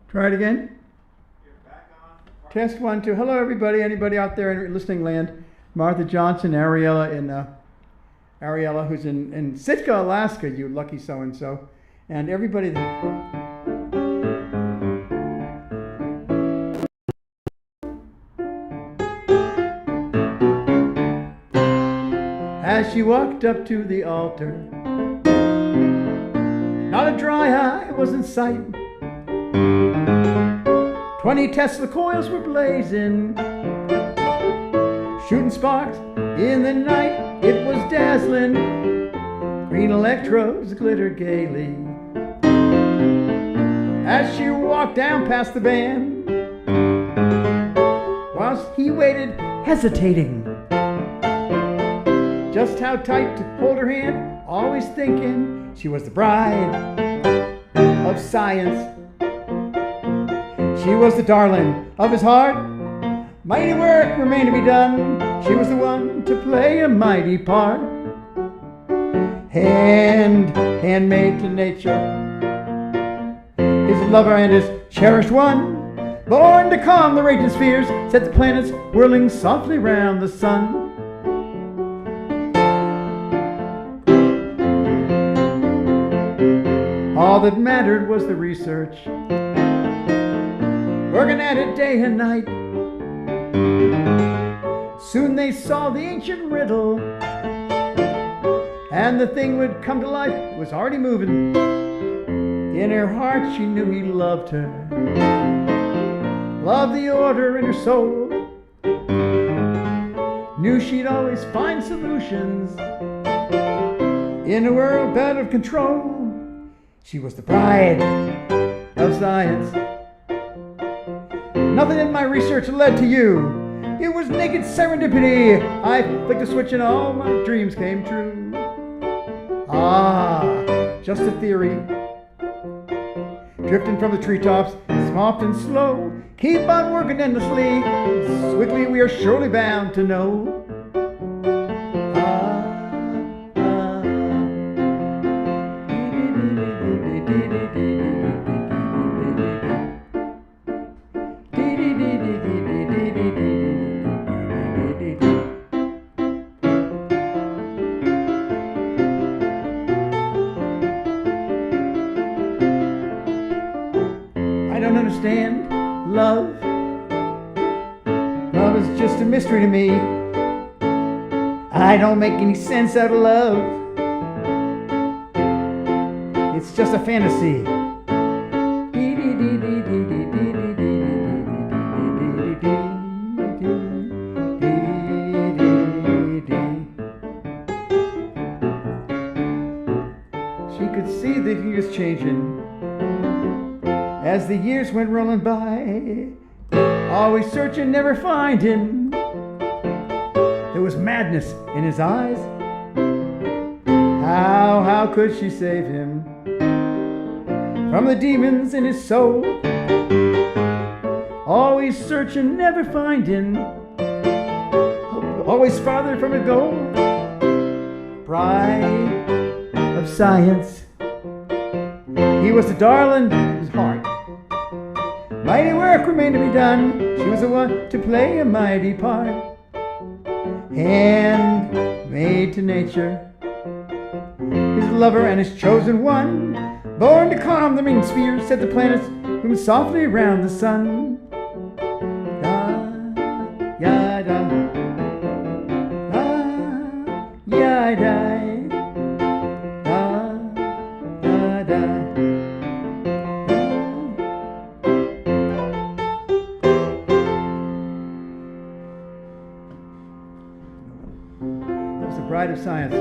Try it again. Test 1, 2. Hello, everybody. Anybody out there in listening land? Martha Johnson, Ariella, who's in Sitka, Alaska. You lucky so and so, and everybody. As she walked up to the altar, not a dry eye was in sight. 20 Tesla coils were blazing, shooting sparks in the night. It was dazzling. Green electrodes glittered gaily as she walked down past the band, whilst he waited, hesitating just how tight to hold her hand, always thinking she was the bride of science. She was the darling of his heart. Mighty work remained to be done. She was the one to play a mighty part. Handmaid to nature, his lover and his cherished one, born to calm the raging spheres, set the planets whirling softly round the sun. All that mattered was the research, working at it day and night. Soon they solved the ancient riddle, and the thing would come to life. It was already moving. In her heart she knew he loved her, loved the order in her soul, knew she'd always find solutions in a world out of control. She was the bride of science. Nothing in my research led to you. It was naked serendipity. I flicked a switch and all my dreams came true. Just a theory, drifting from the treetops, soft and slow. Keep on working endlessly. Swiftly we are surely bound to know. I don't understand love. Love is just a mystery to me. I don't make any sense out of love. It's just a fantasy. She could see that he was changing as the years went rolling by, always searching, never finding. There was madness in his eyes. How could she save him from the demons in his soul? Always searching, never finding, always farther from a goal. Bride of science, he was the darling of his heart. Mighty work remained to be done. She was the one to play a mighty part. Handmaid to nature, his lover and his chosen one, born to calm the ringing spheres, set the planets moving softly around the sun. Da, ya, da, ya, da. Bride of science.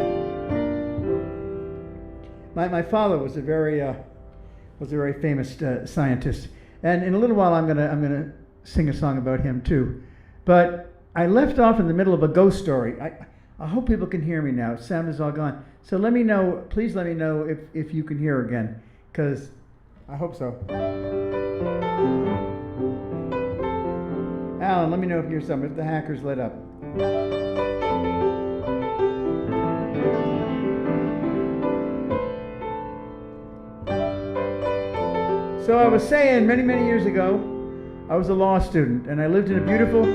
My father was a very famous scientist, and in a little while I'm gonna sing a song about him too. But I left off in the middle of a ghost story. I hope people can hear me now. Sound is all gone. So let me know. Please let me know if you can hear again, because I hope so. Alan, let me know if you hear something. If the hackers lit up. So I was saying many, many years ago, I was a law student, and I lived in a beautiful,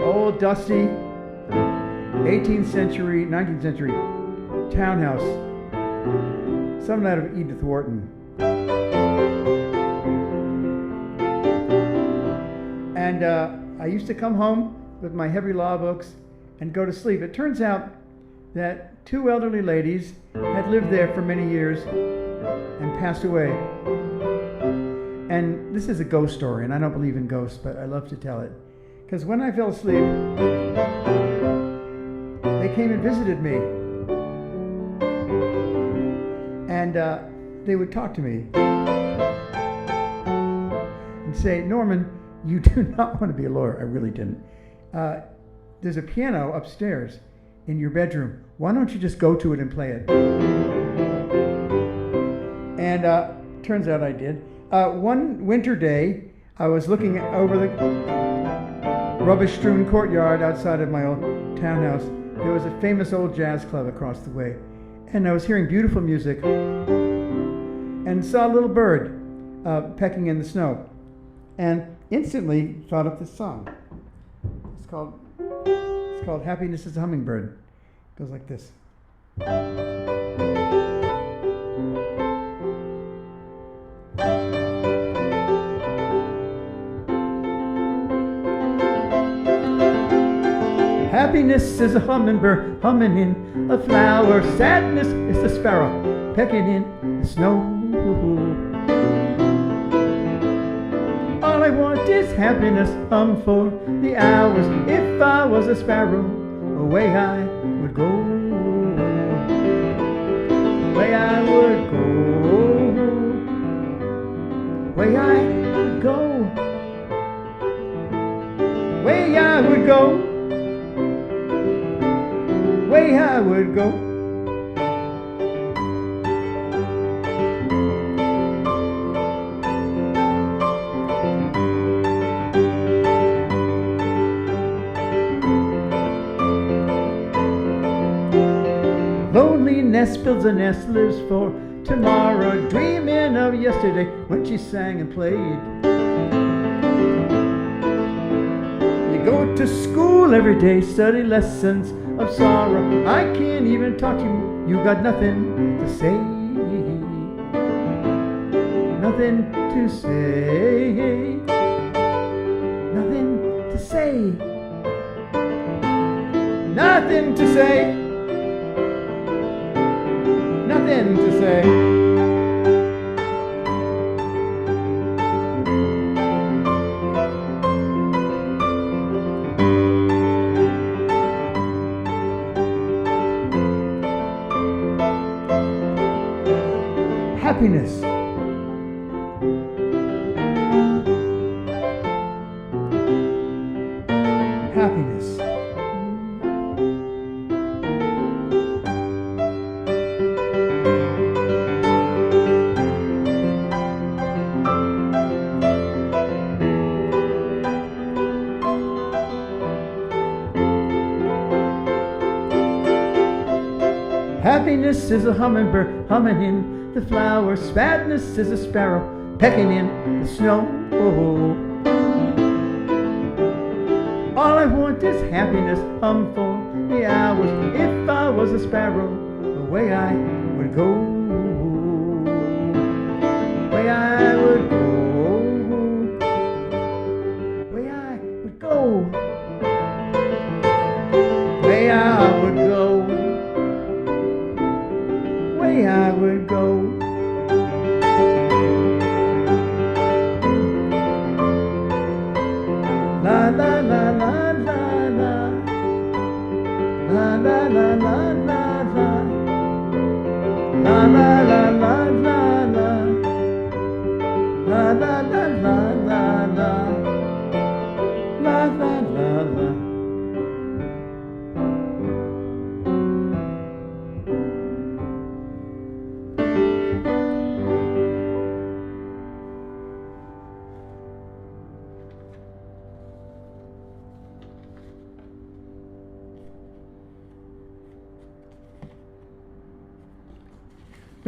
old, dusty, 18th century, 19th century townhouse, something out of Edith Wharton. And I used to come home with my heavy law books and go to sleep. It turns out that two elderly ladies had lived there for many years and passed away. And this is a ghost story, and I don't believe in ghosts, but I love to tell it. Because when I fell asleep, they came and visited me. And they would talk to me and say, Norman, you do not want to be a lawyer. I really didn't. There's a piano upstairs in your bedroom. Why don't you just go to it and play it? And turns out I did. One winter day, I was looking over the rubbish-strewn courtyard outside of my old townhouse. There was a famous old jazz club across the way. And I was hearing beautiful music and saw a little bird pecking in the snow. And instantly thought of this song. It's called Happiness is a Hummingbird. It goes like this. Happiness is a hummingbird humming in a flower. Sadness is a sparrow pecking in the snow. All I want is happiness, for the hours. If I was a sparrow, away I would go. Away I would go. Away I would go. Away I would go. Away I would go. Loneliness builds a nest, lives for tomorrow, dreaming of yesterday when she sang and played. You go to school every day, study lessons of sorrow. I can't even talk to you, you got nothing to say. Nothing to say. Nothing to say. Nothing to say. Nothing to say. Happiness. Happiness. Happiness is a hummingbird humming in the flowers. Sadness is a sparrow pecking in the snow. All I want is happiness, for the hours. If I was a sparrow, away I would go. Away I would go. Away I would go. Away I would go. Away I would go. La la la la la la. La la la la la la. La la la la la la. La la la la la la. La la la la.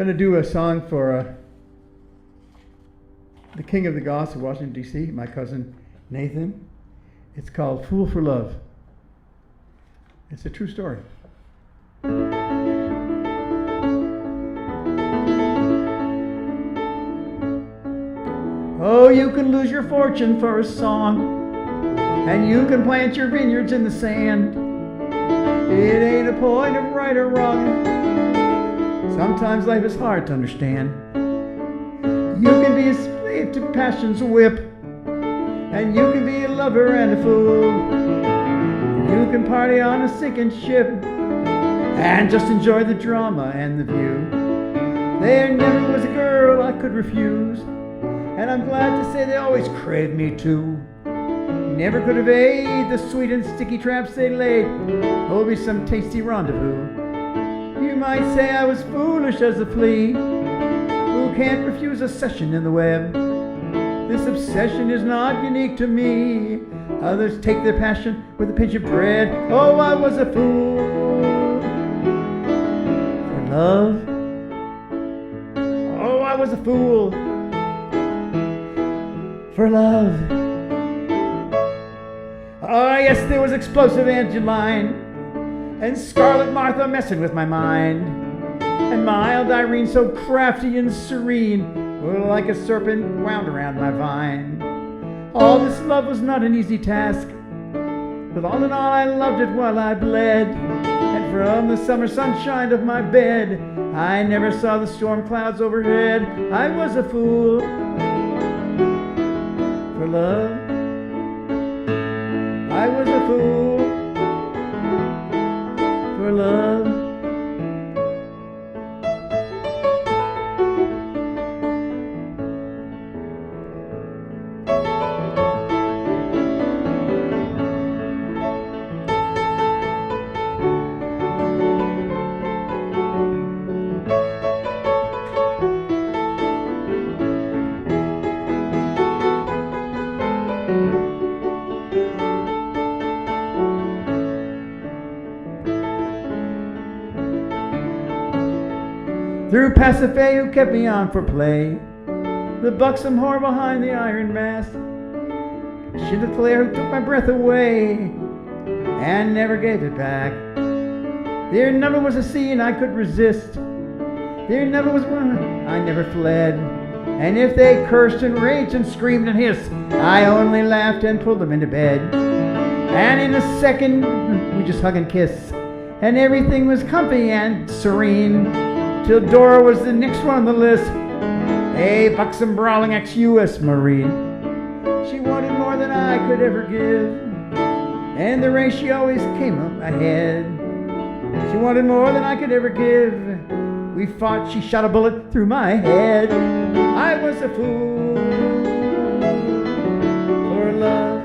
I'm going to do a song for king of the goths of Washington, D.C., my cousin Nathan. It's called Fool for Love. It's a true story. Oh, you can lose your fortune for a song, and you can plant your vineyards in the sand. It ain't a point of right or wrong. Sometimes life is hard to understand. You can be a slave to passion's whip, and you can be a lover and a fool. You can party on a sinking ship and just enjoy the drama and the view. There never was a girl I could refuse, and I'm glad to say they always craved me too. Never could evade the sweet and sticky traps they laid. Oh, be some tasty rendezvous. You might say I was foolish as a flea who can't refuse a session in the web. This obsession is not unique to me. Others take their passion with a pinch of bread. Oh, I was a fool for love. Oh, I was a fool for love. Oh, yes, there was explosive Angeline and Scarlet Martha messing with my mind, and mild Irene so crafty and serene, well, like a serpent wound around my vine. All this love was not an easy task, but all in all I loved it while I bled. And from the summer sunshine of my bed, I never saw the storm clouds overhead. I was a fool for love. I was a fool for love. Through Pasiphae, who kept me on for play, the buxom whore behind the iron mask, Chanticleer, who took my breath away and never gave it back. There never was a scene I could resist. There never was one I never fled. And if they cursed and raged and screamed and hissed, I only laughed and pulled them into bed. And in a second, we just hug and kiss, and everything was comfy and serene. Till Dora was the next one on the list, a buxom brawling ex-US Marine. She wanted more than I could ever give, and the race she always came up ahead. She wanted more than I could ever give. We fought, she shot a bullet through my head. I was a fool for love.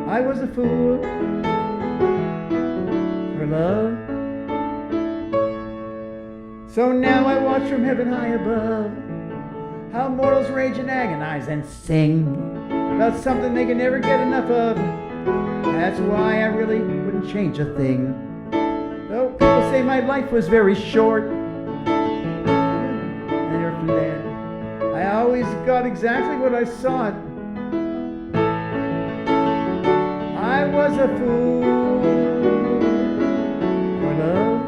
I was a fool for love. So now I watch from heaven high above how mortals rage and agonize and sing about something they can never get enough of. That's why I really wouldn't change a thing. Though people say my life was very short, and from there I always got exactly what I sought. I was a fool for love.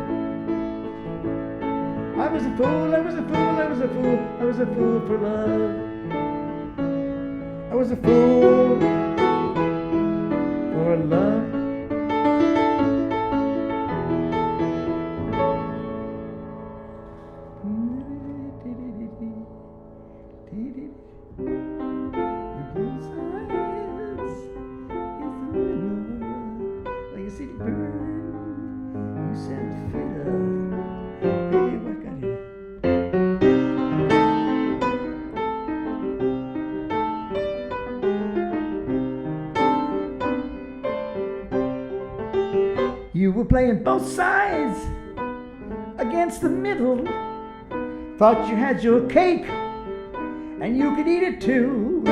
I was a fool, I was a fool, I was a fool, I was a fool for love. I was a fool for love. Like a city bird, you sent fiddle. You were playing both sides against the middle. Thought you had your cake and you could eat it too.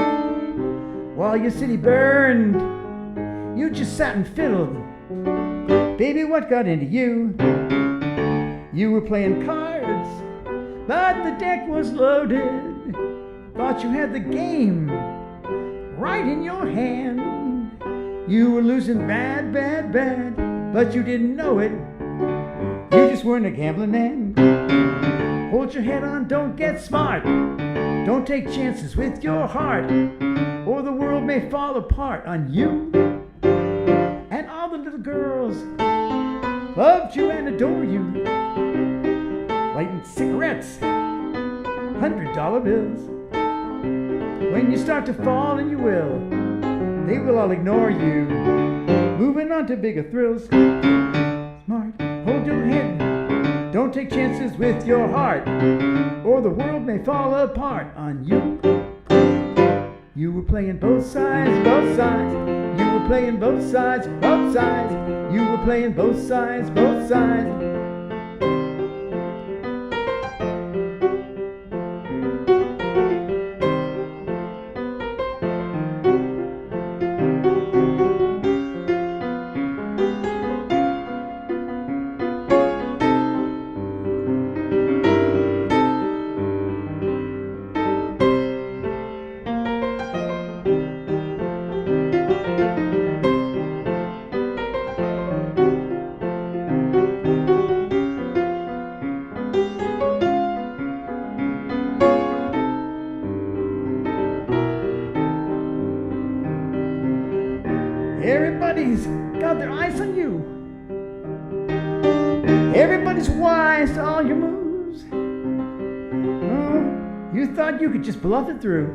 While your city burned, you just sat and fiddled. Baby, what got into you? You were playing cards, but the deck was loaded. thought you had the game right in your hand. You were losing bad, bad, bad, but you didn't know it. You just weren't a gambling man. Hold your head on, don't get smart. Don't take chances with your heart, or the world may fall apart on you. And all the little girls loved you and adore you, lighting cigarettes, $100 bills. When you start to fall, and you will, they will all ignore you, moving on to bigger thrills. Smart, hold your head, don't take chances with your heart, or the world may fall apart on you. You were playing both sides, both sides. You were playing both sides, both sides. You were playing both sides, both sides. Everybody's got their eyes on you. Everybody's wise to all your moves. Oh, you thought you could just bluff it through.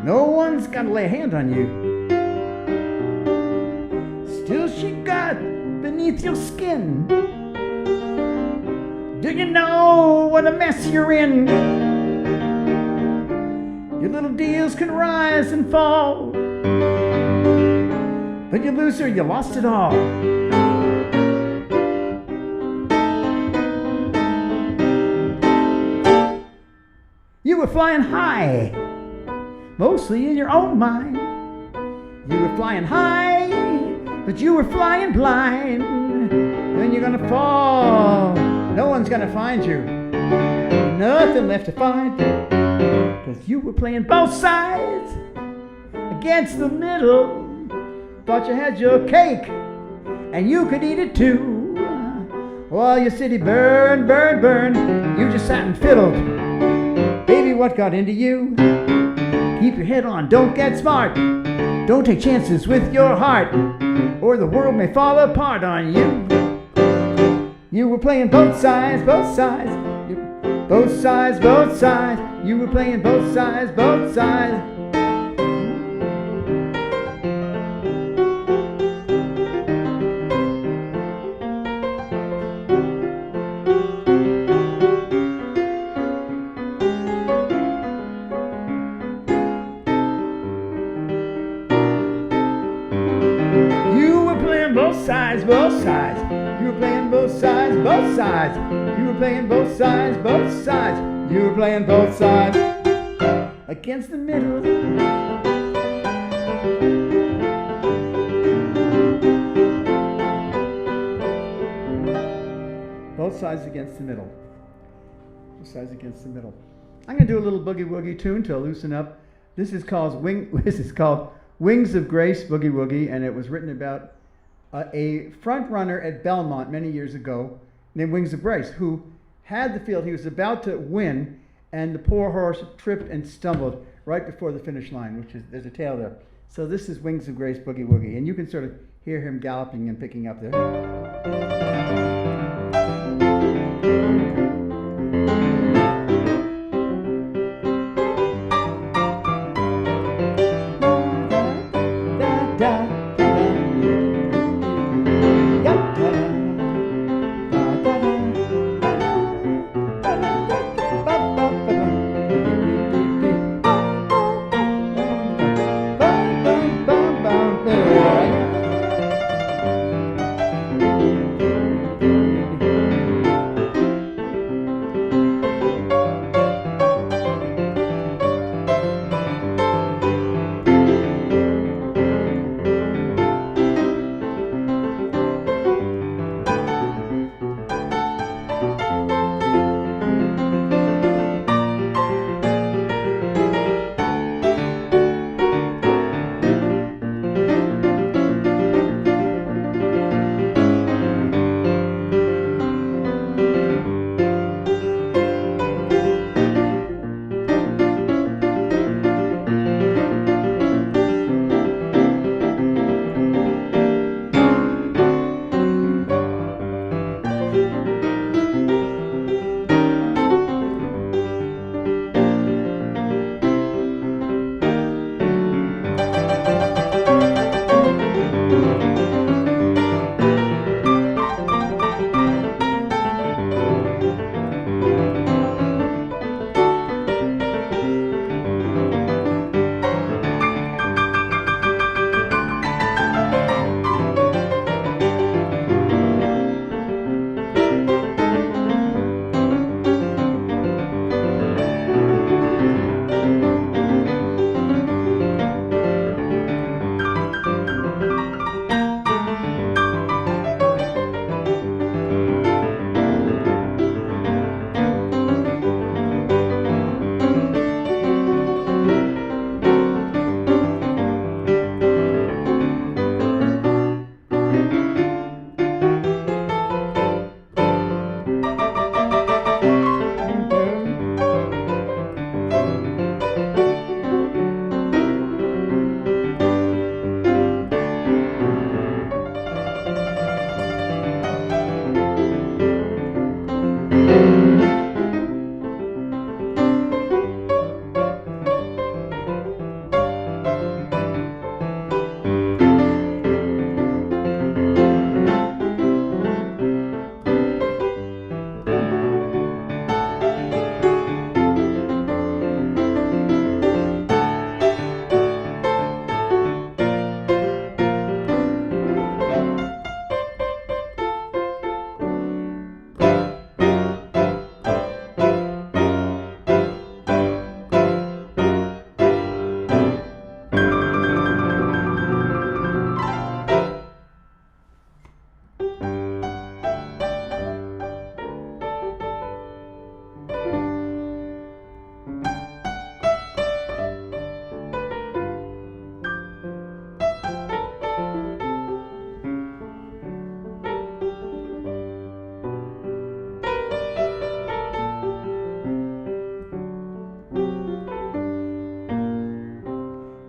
No one's got to lay a hand on you. Still she got beneath your skin. Do you know what a mess you're in? Your little deals can rise and fall, but you lose her, you lost it all. You were flying high, mostly in your own mind. You were flying high, but you were flying blind. Then you're gonna fall, no one's gonna find you. Nothing left to find, 'cause you were playing both sides against the middle. Thought you had your cake and you could eat it too. While your city burned, burned, burned, you just sat and fiddled. Baby, what got into you? Keep your head on, don't get smart. Don't take chances with your heart, or the world may fall apart on you. You were playing both sides, both sides. Both sides, both sides. You were playing both sides, both sides. You were playing both sides, both sides. You were playing both sides, both sides. You were playing both sides, both sides. You were playing both sides against the middle. Both sides against the middle. Both sides against the middle. I'm going to do a little boogie woogie tune to loosen up. This is called Wings of Grace Boogie Woogie, and it was written about a front runner at Belmont many years ago named Wings of Grace, who had the field. He was about to win, and the poor horse tripped and stumbled right before the finish line, which is, there's a tail there. So this is Wings of Grace Boogie Woogie, and you can sort of hear him galloping and picking up there.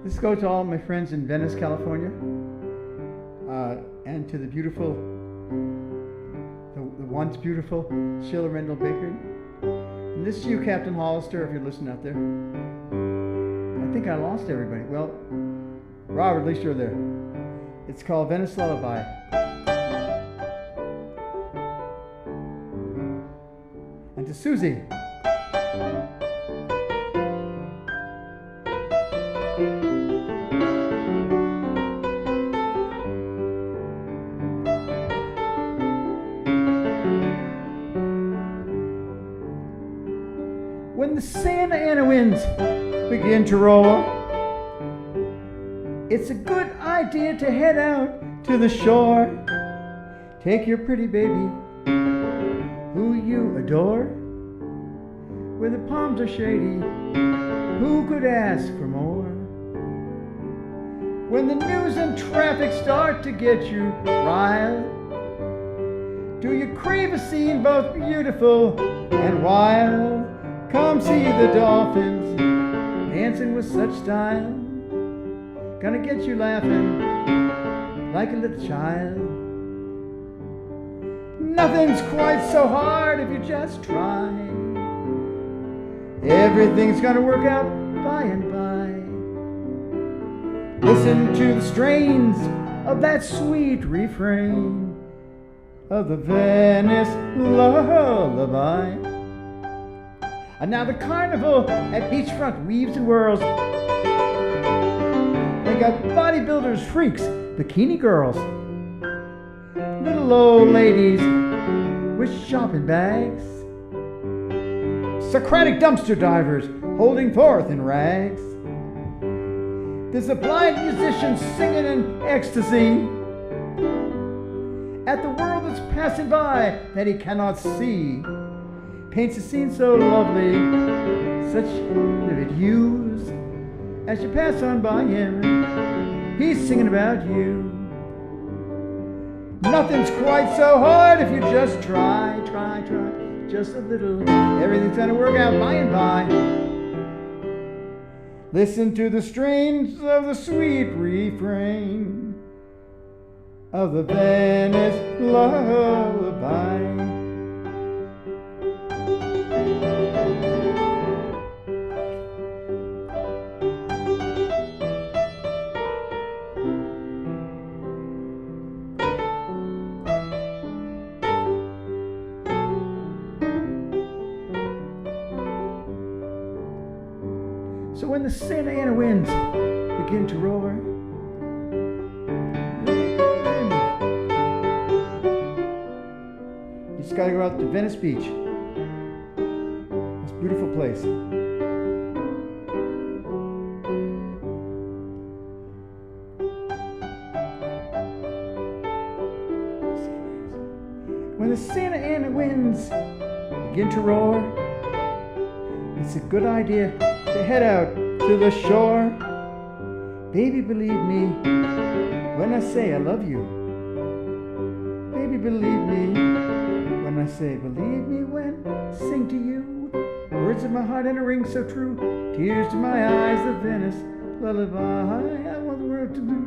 This goes to all my friends in Venice, California, and to the beautiful, the once beautiful Sheila Rendell Baker. And this is you, Captain Hollister, if you're listening out there. I think I lost everybody. Well, Robert, at least you're there. It's called Venice Lullaby. And to Susie. When the Santa Ana winds begin to roar, it's a good idea to head out to the shore. Take your pretty baby, who you adore. Where the palms are shady, who could ask for more? When the news and traffic start to get you riled, do you crave a scene both beautiful and wild? Come see the dolphins dancing with such style. Gonna get you laughing like a little child. Nothing's quite so hard if you just try. Everything's gonna work out by and by. Listen to the strains of that sweet refrain of the Venice Lullaby. And now the carnival at beachfront weaves and whirls. They got bodybuilders, freaks, bikini girls, little old ladies with shopping bags, Socratic dumpster divers holding forth in rags. There's a blind musician singing in ecstasy at the world that's passing by that he cannot see. Paints a scene so lovely, such vivid hues. As you pass on by him, he's singing about you. Nothing's quite so hard if you just try, just a little. Everything's gonna work out by and by. Listen to the strains of the sweet refrain of the Venice Lullaby. So when the Santa Ana winds begin to roar, you just gotta go out to Venice Beach. It's a beautiful place. When the Santa Ana winds begin to roar, it's a good idea to head out to the shore. Baby, believe me when I say I love you. Baby, believe me when I say believe me when I sing to you. Words of my heart and a ring so true. Tears to my eyes, the Venice Lullaby I want the world to do.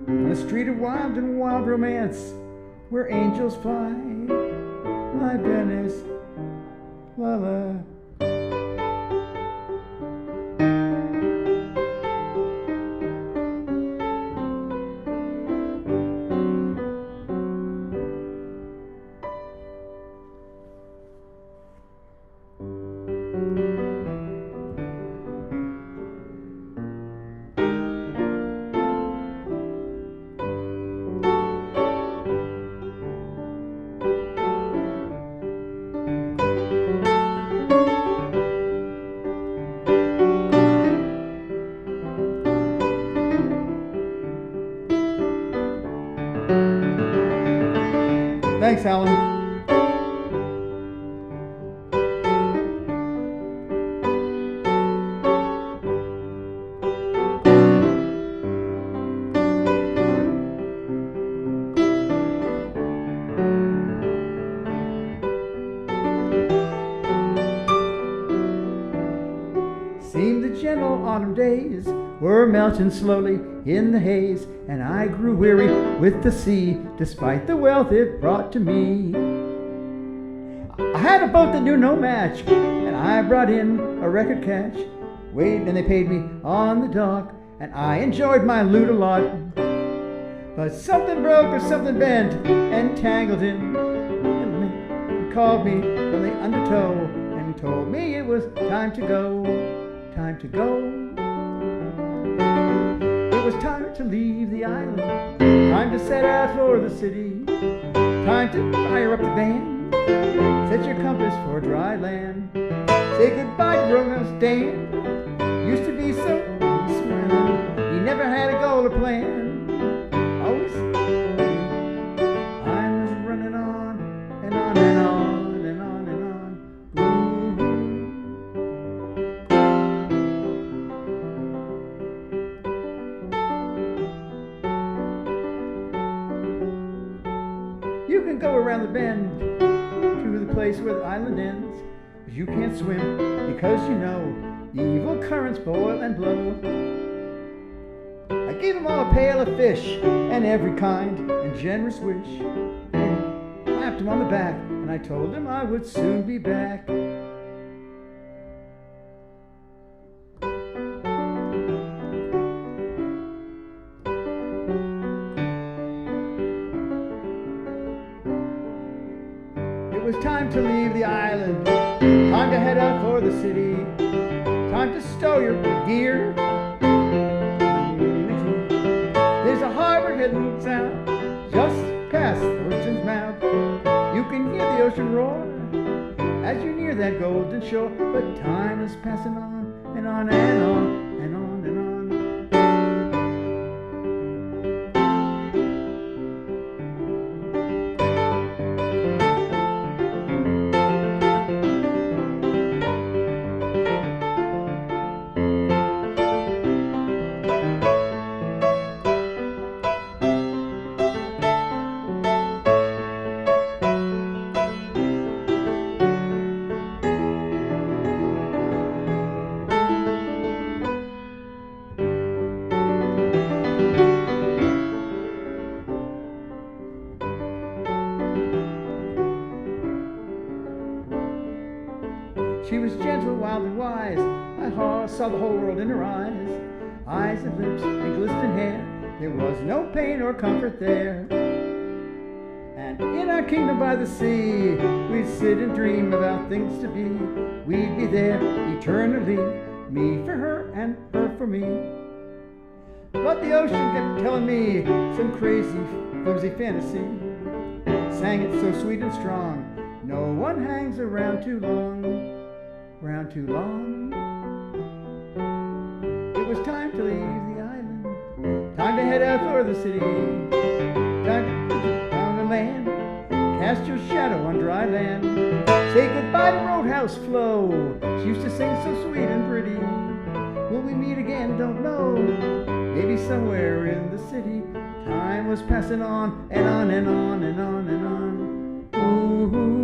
On a street of wild and wild romance where angels fly, my Venice Lullaby. Thanks, Alan. Seemed the gentle autumn days were melting slowly in the haze, and I grew weary with the sea, despite the wealth it brought to me. I had a boat that knew no match, and I brought in a record catch. Wait, and they paid me on the dock, and I enjoyed my loot a lot. But something broke or something bent and tangled in, and called me from the undertow and told me it was time to go, time to go. It was time to leave the island, time to set out for the city, time to fire up the band, set your compass for dry land. Say goodbye to Bronx Dan, used to be so smiling, he never had a goal or plan. Always I was running on and on and on and on and on. You can go around the bend to the place where the island ends, but you can't swim because you know evil currents boil and blow. I gave them all a pail of fish and every kind and generous wish, and clapped him on the back, and I told him I would soon be back. It was time to leave the island, time to head out for the city, time to stow your gear. There's a harbor hidden south, just past the ocean's mouth. You can hear the ocean roar as you near that golden shore. But time is passing on and on and on and on and on. She was gentle, wild, and wise. I saw the whole world in her eyes and lips and glistening hair. There was no pain or comfort there. And in our kingdom by the sea, we'd sit and dream about things to be. We'd be there eternally, me for her and her for me. But the ocean kept telling me some crazy, flimsy fantasy. Sang it so sweet and strong, no one hangs around too long. Round too long. It was time to leave the island, time to head out for the city, time to down the land, cast your shadow on dry land. Say goodbye to Roadhouse Flo, she used to sing so sweet and pretty. Will we meet again? Don't know, maybe somewhere in the city. Time was passing on and on and on and on and on. Ooh, ooh.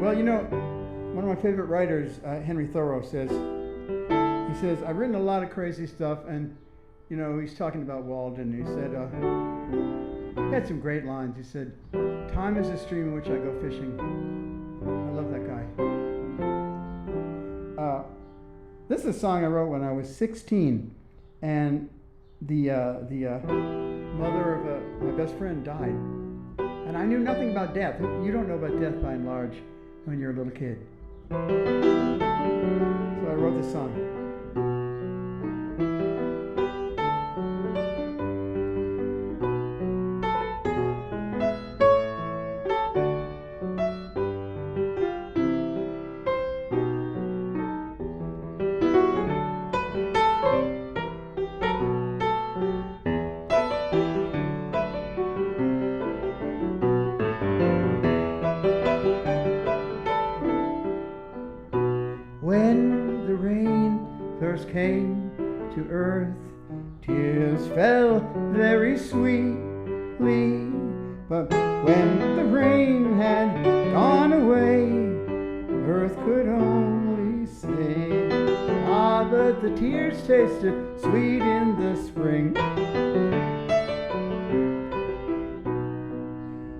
Well, you know, one of my favorite writers, Henry Thoreau, says, I've written a lot of crazy stuff, and you know, he's talking about Walden. He said, he had some great lines. He said, "Time is a stream in which I go fishing." I love that guy. This is a song I wrote when I was 16, and the mother of my best friend died, and I knew nothing about death. You don't know about death by and large when you're a little kid. So I wrote this song. When the rain first came to earth, tears fell very sweetly. But when the rain had gone away, earth could only say, ah, but the tears tasted sweet in the spring.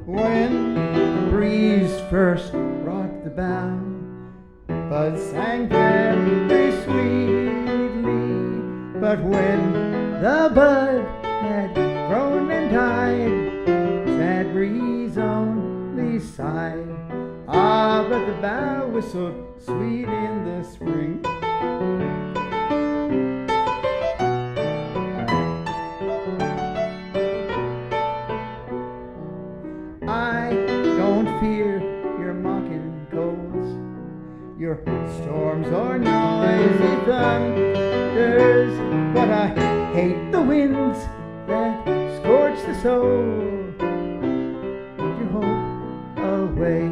When the breeze first rocked the bough, buds sang very sweetly. But when the bud had grown and died, sad breeze only sighed. Ah, but the bough whistled sweet in the spring. I don't fear your mocking colds, your storms or noisy thunders, but I hate the winds that scorch the soul. Put your hope away.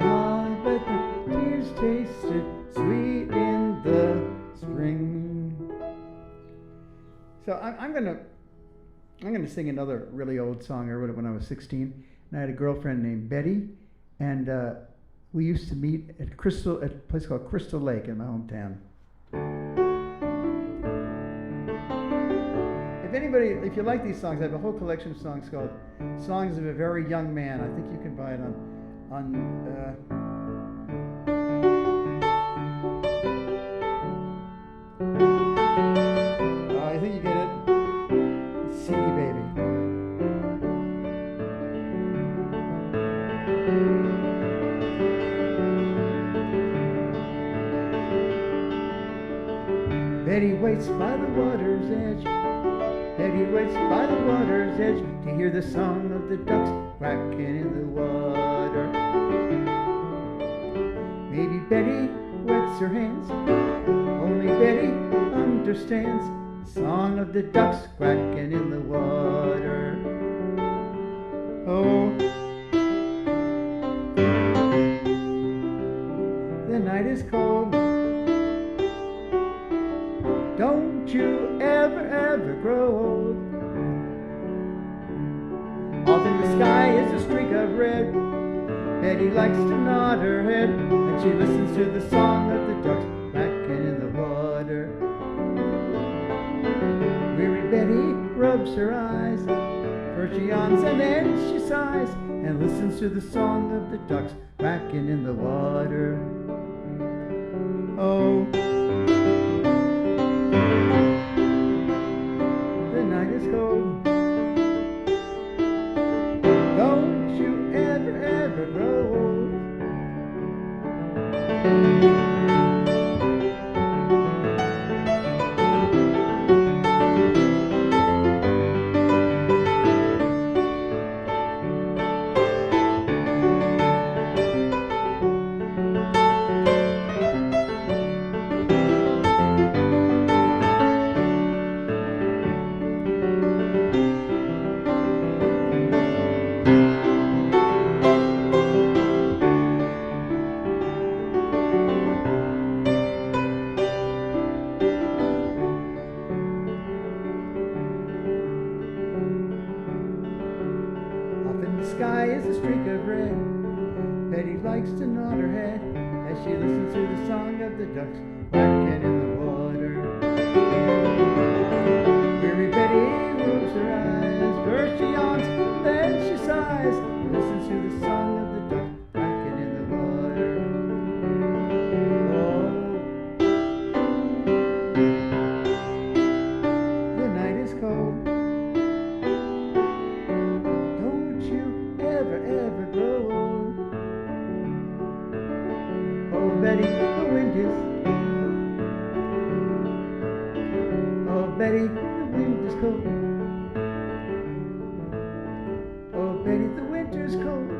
Ah, but the tears tasted sweet in the spring. So I'm gonna sing another really old song. I wrote it when I was 16, and I had a girlfriend named Betty, and we used to meet at a place called Crystal Lake in my hometown. If you like these songs, I have a whole collection of songs called "Songs of a Very Young Man." I think you can buy it on I think you get it. CD Baby. Betty waits by the water's edge. Betty waits by the water's edge to hear the song of the ducks quacking in the water. Maybe Betty wets her hands. Only Betty understands the song of the ducks quacking in the water. Oh, the night is cold. Don't you ever grow old. Off in the sky is a streak of red. Betty likes to nod her head, and she listens to the song of the ducks quacking in the water. Weary Betty rubs her eyes. First she yawns and then she sighs, and listens to the song of the ducks quacking in the water. Oh, the night is cold. Don't you ever grow old. The sky is a streak of red. Betty likes to nod her head as she listens to the song of the ducks quacking in the water. ever grow old. Oh, Betty, the wind is. Oh, Betty, the wind is cold. Oh, Betty, the winter's cold.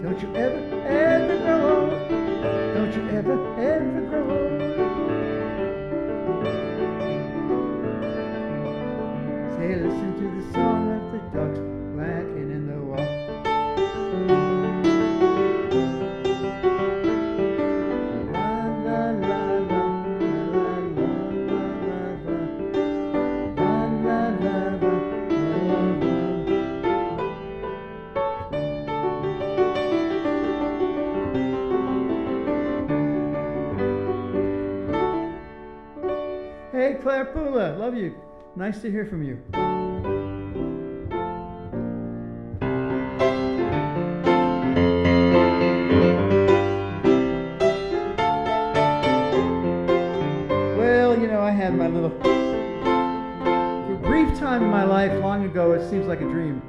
Don't you ever, ever grow old. Don't you ever, ever grow old. Say, listen to the song of the ducks quacking in the wall. La la la la, la la la la la, la la la la. Hey, Claire Pula, love you. Nice to hear from you. Well, you know, I had my little brief time in my life long ago. It seems like a dream.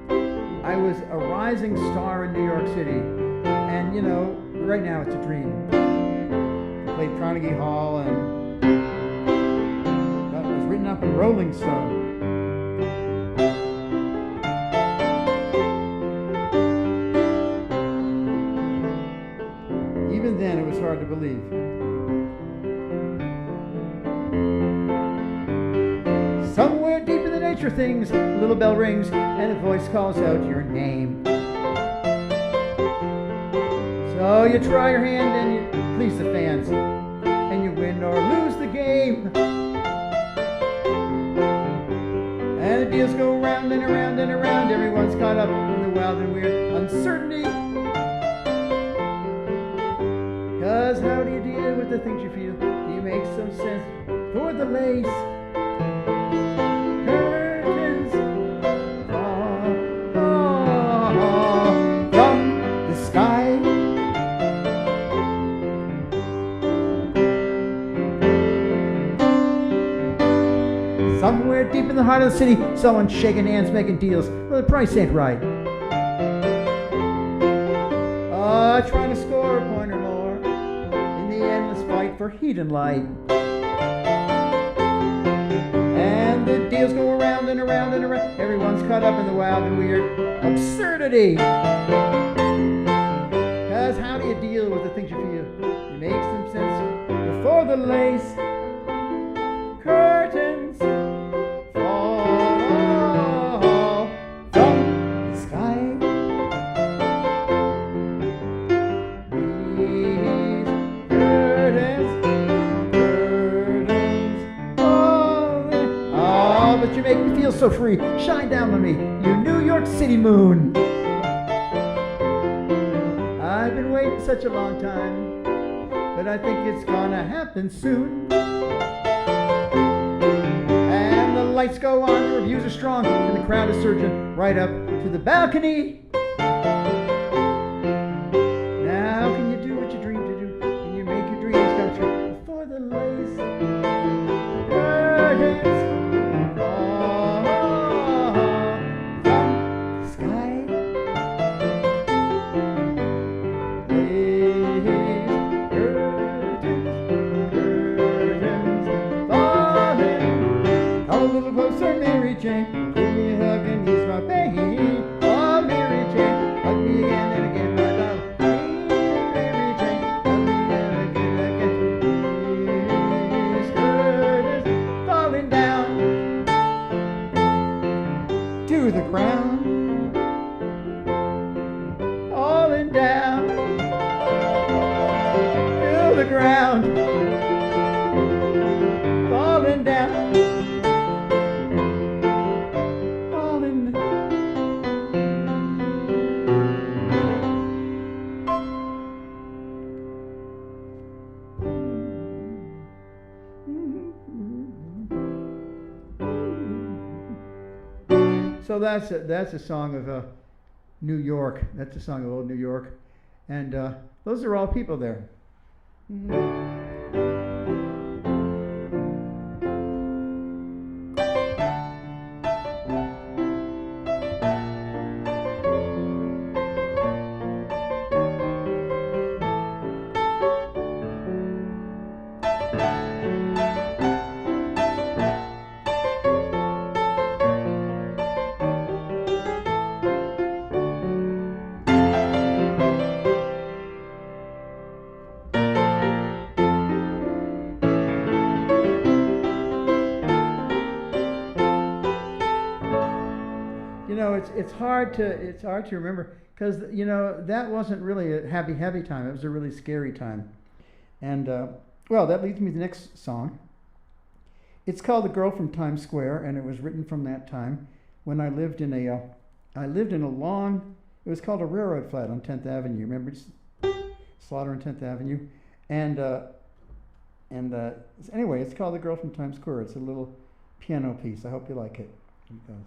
I was a rising star in New York City, and you know, right now it's a dream. I played Carnegie Hall and written up in Rolling Stone. Even then, it was hard to believe. Somewhere deep in the nature things, a little bell rings, and a voice calls out your name. So you try your hand and you please the fans, and you win or lose the game. And the deals go round and around and around. Everyone's caught up in the wild and weird uncertainty. Cause how do you deal with the things you feel? Do you make some sense for the lace? Curtains fall from the sky. Somewhere deep in the heart of the city, someone's shaking hands, making deals. Well, the price ain't right. Trying to score a point or more in the endless fight for heat and light. And the deals go around and around and around. Everyone's caught up in the wild and weird absurdity. Cause how do you deal with the things you feel? You make some sense before the lace. Curtains fall from the sky. These curtains falling. Oh, but you make me feel so free. Shine down on me, you New York City moon. I've been waiting such a long time, but I think it's gonna happen soon. Lights go on, the reviews are strong, and the crowd is surging right up to the balcony. Now, can you do what you dream to do? Can you make your dreams come true before the lace curtains fall from the sky? Closer, Mary Jane, give me a hug and ease my pain. Oh, Mary Jane, hug me again and again, my darling. Mary Jane, hug me again and again. These curtains falling down to the ground, falling down to the ground, falling down. So that's a song of New York. That's a song of old New York, and those are all people there. You know, it's hard to remember because you know that wasn't really a happy time. It was a really scary time. And well, that leads me to the next song. It's called "The Girl from Times Square," and it was written from that time when I lived in a long. It was called a railroad flat on 10th Avenue. Remember, Slaughter on 10th Avenue, and anyway, it's called "The Girl from Times Square." It's a little piano piece. I hope you like it. Here it goes.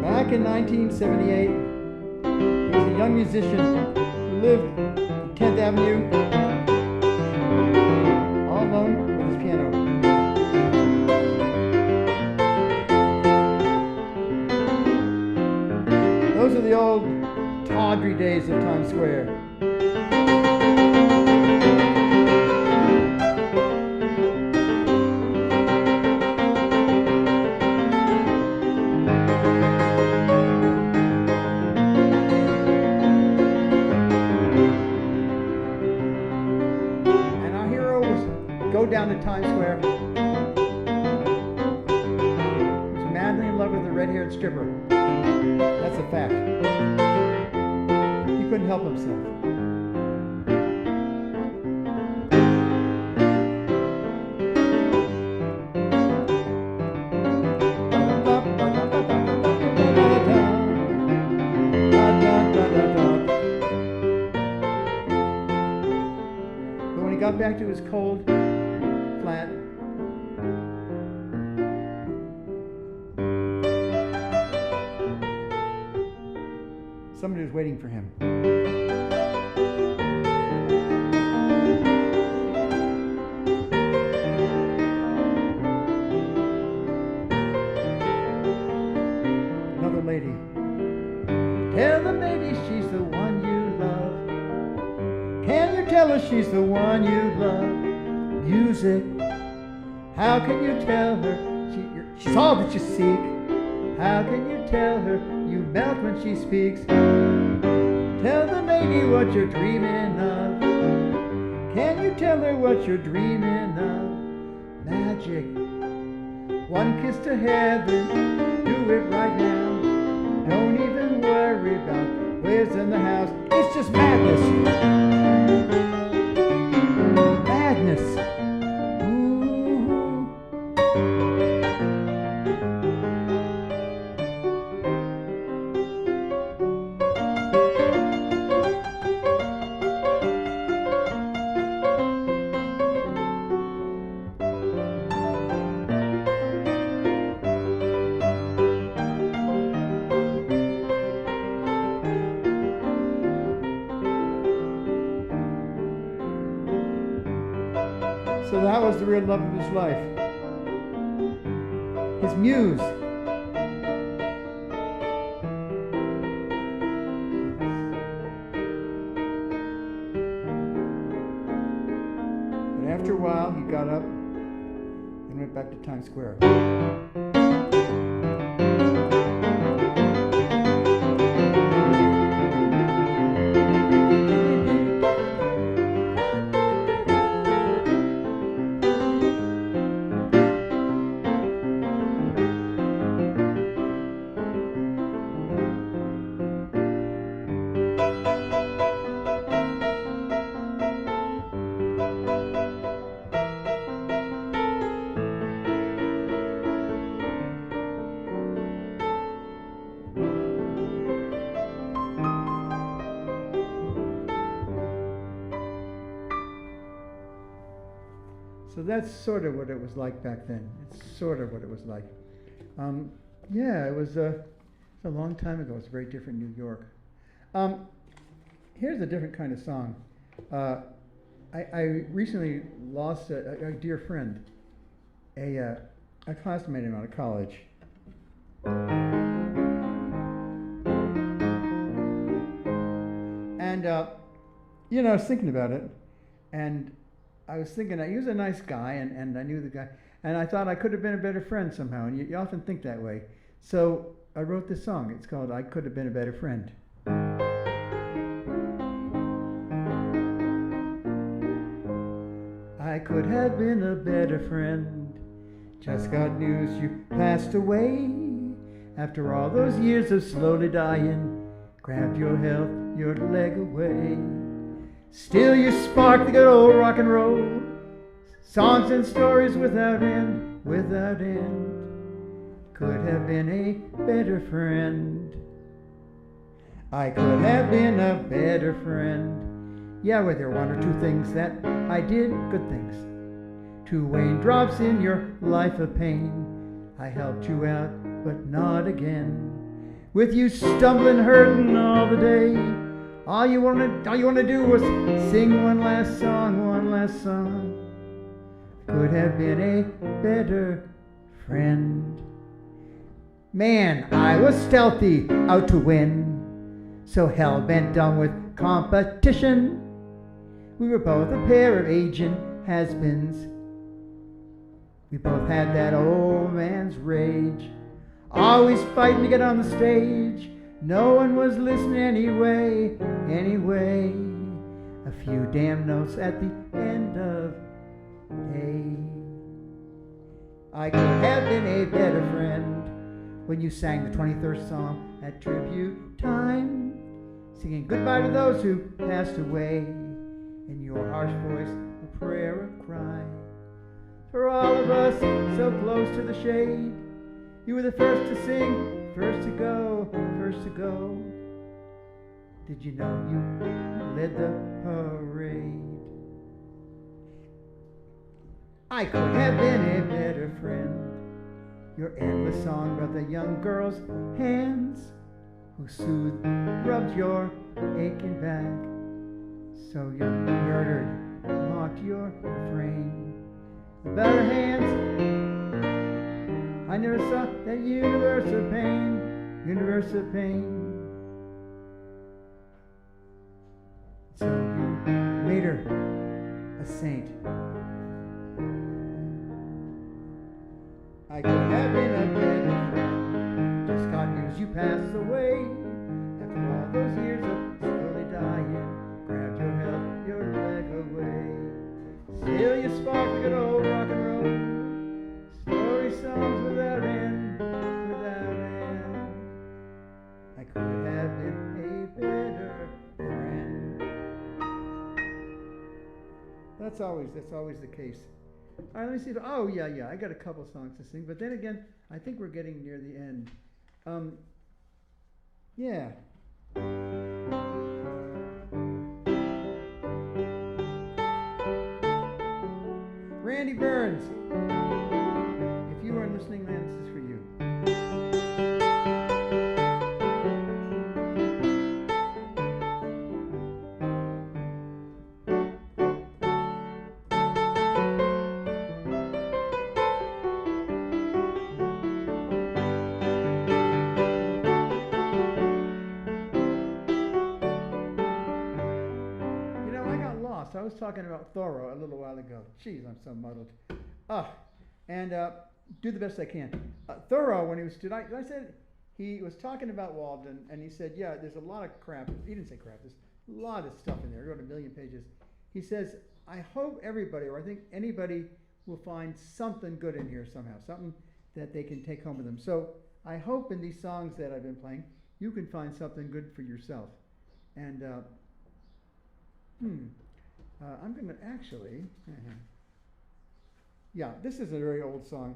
Back in 1978, he was a young musician who lived on 10th Avenue, all alone with his piano. Those are the old tawdry days of Times Square. Down to Times Square. He was madly in love with a red-haired stripper. That's a fact. He couldn't help himself. But when he got back to his cold flat, somebody was waiting for him. Another lady. Tell the lady she's the one you love. Can you tell her she's the one you love? Music. How can you tell her she's all that you seek? How can you tell her you melt when she speaks? Tell the lady what you're dreaming of. Can you tell her what you're dreaming of? Magic. One kiss to heaven. Do it right now. Don't even worry about where's in the house. It's just madness. Madness. So that was the real love of his life. His muse. But after a while, he got up and went back to Times Square. So that's sort of what it was like back then. It's sort of what it was like. Yeah, it was a long time ago. It's a very different New York. Here's a different kind of song. I recently lost a dear friend, a classmate of mine out of college. And, you know, I was thinking about it, and I was thinking he was a nice guy, and I knew the guy, and I thought I could have been a better friend somehow, and you often think that way. So I wrote this song. It's called I Could Have Been a Better Friend. I could have been a better friend. Just got news you passed away. After all those years of slowly dying, grabbed your health, your leg away. Still you spark the good old rock and roll. Songs and stories without end, without end. Could have been a better friend. I could have been a better friend. Yeah, well, there were one or two things that I did, good things. 2 raindrops in your life of pain. I helped you out, but not again. With you stumbling, hurting all the day. All you wanna do was sing one last song, one last song. Could have been a better friend. Man, I was stealthy, out to win. So hell-bent done with competition. We were both a pair of aging has-beens. We both had that old man's rage. Always fighting to get on the stage. No one was listening anyway, anyway. A few damn notes at the end of the day. I could have been a better friend when you sang the 23rd Psalm at tribute time, singing goodbye to those who passed away. In your harsh voice, a prayer, a cry. For all of us so close to the shade, you were the first to sing, first to go, first to go. Did you know you led the parade? I could have been a better friend. Your endless song about the young girl's hands who soothed, rubbed your aching back. So you murdered, mocked your refrain. About her hands, I never saw that universe of pain, universe of pain. So you made her a saint. I could have been a better friend. Just got news you passed away. After all those years of slowly dying, grabbed your health, your leg away. Still you spark the good old rock and roll. Story songs without end, without end. I could have been a better friend. That's always the case. All right, let me see. Oh, yeah, I got a couple songs to sing, but then again, I think we're getting near the end. Yeah. Randy Burns, if you aren't listening, man, this is for you. I was talking about Thoreau a little while ago. Jeez, I'm so muddled. And do the best I can. Thoreau, when he was, I said he was talking about Walden, and he said, yeah, there's a lot of crap. He didn't say crap. There's a lot of stuff in there. He wrote 1 million pages. He says, I hope everybody, or I think anybody, will find something good in here somehow, something that they can take home with them. So I hope in these songs that I've been playing, you can find something good for yourself. And I'm going to actually, yeah, this is a very old song.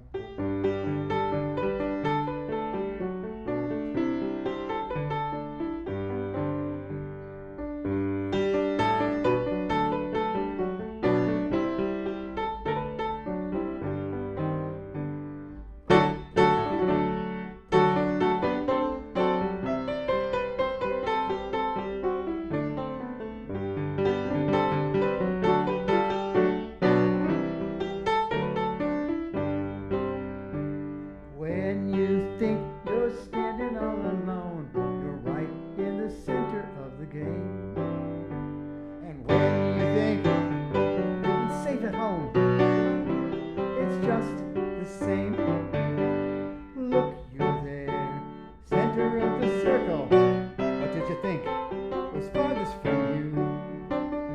think was farthest from you?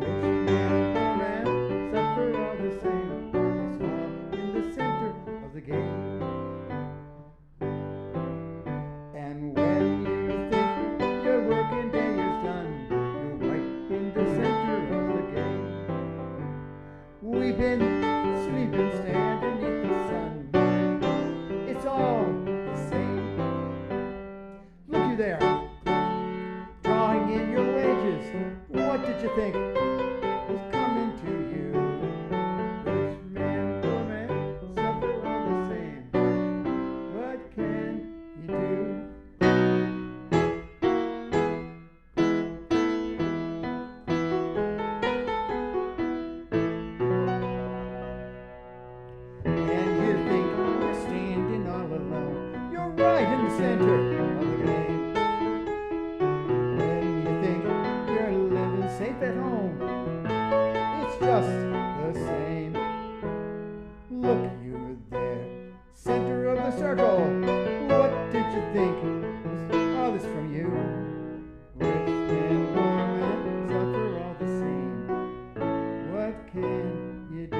Which man or man suffer all the same? It's all in the center of the game. And when you think your working day is done, you're right in the center of the game. We've been sleeping, standing beneath the sun. It's all the same. Look you there, drawing in your wages. What did you think was coming to you? Rich man, poor man, suffer all the same. What can you do? And you think you're standing all alone. You're right in the center of the game. When you think you're living safe at home, it's just the same. Look you there, center of the circle. What did you think was farthest from you? Rich man, poor man, suffer all the same. What can you do?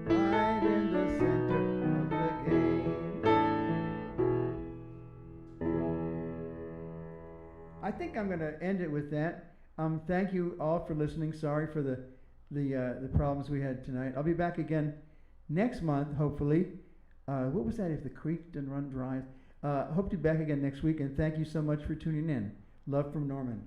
Right in the center of the game. I think I'm going to end it with that. Thank you all for listening. Sorry for the problems we had tonight. I'll be back again next month, hopefully. What was that? If the creek didn't run dry. Hope to be back again next week, and thank you so much for tuning in. Love from Norman.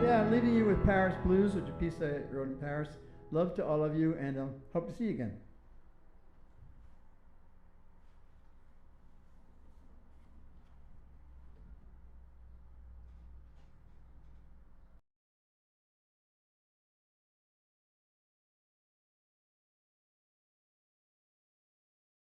I'm leaving you with Paris Blues, which is a piece I wrote in Paris. Love to all of you, and hope to see you again.